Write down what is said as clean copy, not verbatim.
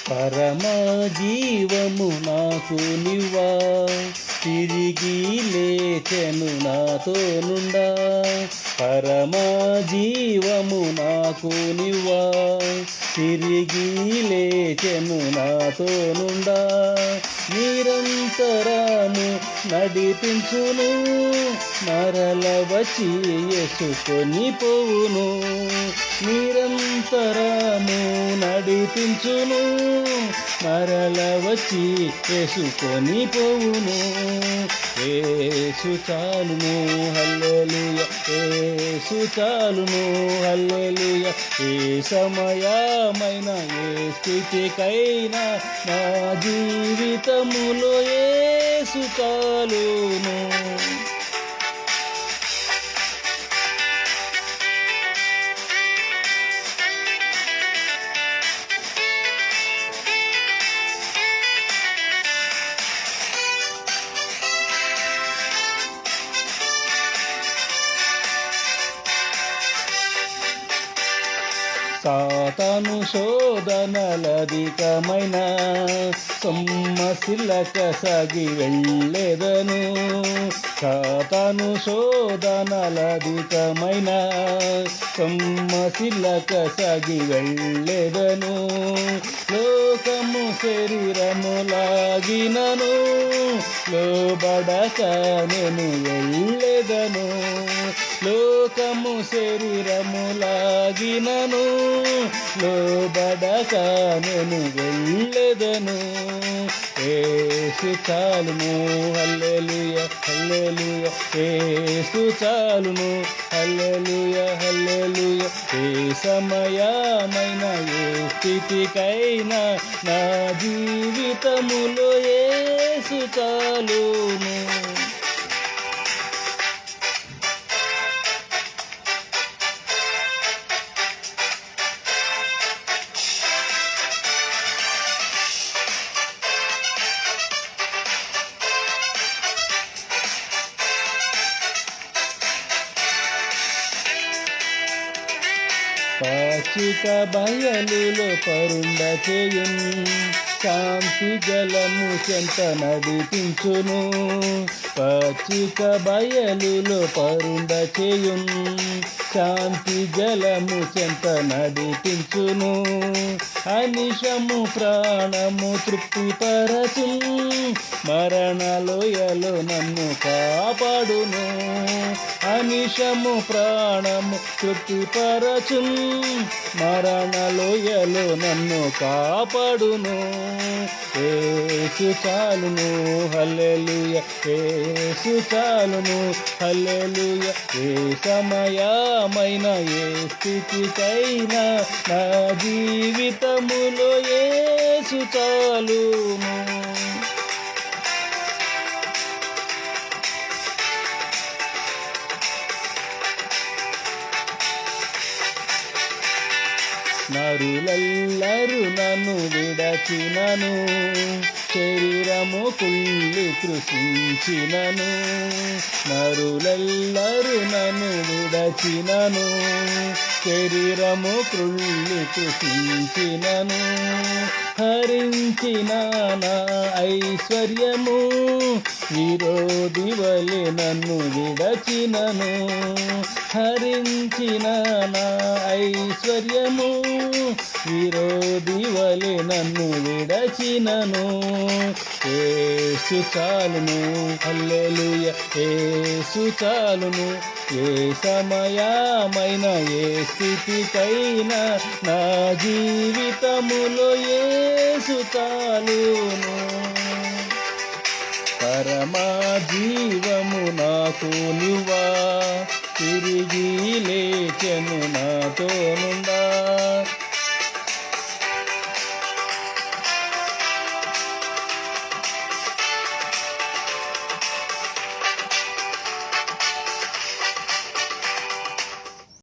పరమ జీవము నాకు నివ్వా, తిరిగి లేచెను నాతో నుండా. పరమ జీవము నాకు నివ్వా, తిరిగి లేచెను నాతో నుండా. నిరంతరము నడిపించును, మరల వచ్చి యేసుకొని పోవును. నిరంతరము నడిపించును, మరల వచ్చి యేసుకొని పోవును. యేసు చాలును హల్లెలూయా, యేసు చాలును హల్లెలూయా. ఏ సమయమైన ఏ స్థితికైనా నా జీవితములో యేసు చాలును. సాతాను శోధనలధికమైన సొమ్మసిల్లక సాగి వెళ్ళెదను. సాతాను శోధనలధికమైన సొమ్మసిల్లక సాగి వెళ్ళెదను. లోకము శరీరములాగినను, లోబడక నేను వెళ్ళెదను. లోకము శరీరములాగినను, లోబడక నేను వెళ్ళెదను. యేసు చాలును హల్లెలూయా హల్లెలూయా, యేసు చాలును హల్లెలూయా హల్లెలూయా. ఏ సమయమైన ఏ స్థితికైనా నా జీవితములో యేసు చాలును. పాచిక బయలులో పరుండ చేయును, శాంతి జలము చెంత నడిపించును. పాచిక బయలులో పరుండ చేయును, శాంతి జలము చెంత నడిపించును. అనిశము ప్రాణము తృప్తిపరచు, మరణలోయలో నన్ను కాపాడును. అనిశము ప్రాణము తృప్తిపరచు, మరణలోయలో నన్ను కాపాడును. యేసు చాలును హల్లెలూయా, యేసు చాలును హల్లెలూయా. ఏ సమయమైన ఏ స్థితికైనా నా జీవితములో యేసు చాలును. నరులెల్లరు నన్ను విడచినను, శరీరము కుళ్ళి కృషించినను. నరులెల్లరు నన్ను విడచినను, శరీరము కుళ్ళి కృషించినను. హరించిన నా ఐశ్వర్యము విరోధి వలె నన్ను విడచినను. హరించిన నా ఐశ్వర్యము విరోధి వలె నన్ను విడచినను. యేసు చాలును హల్లెలూయా, యేసు చాలును. ఏ సమయమైన ఏ స్థితికైనా నా జీవితములో యేసు చాలును. పరమ జీవము నాకు నివ్వా, తిరిగి లేచెను నాతో నుండా.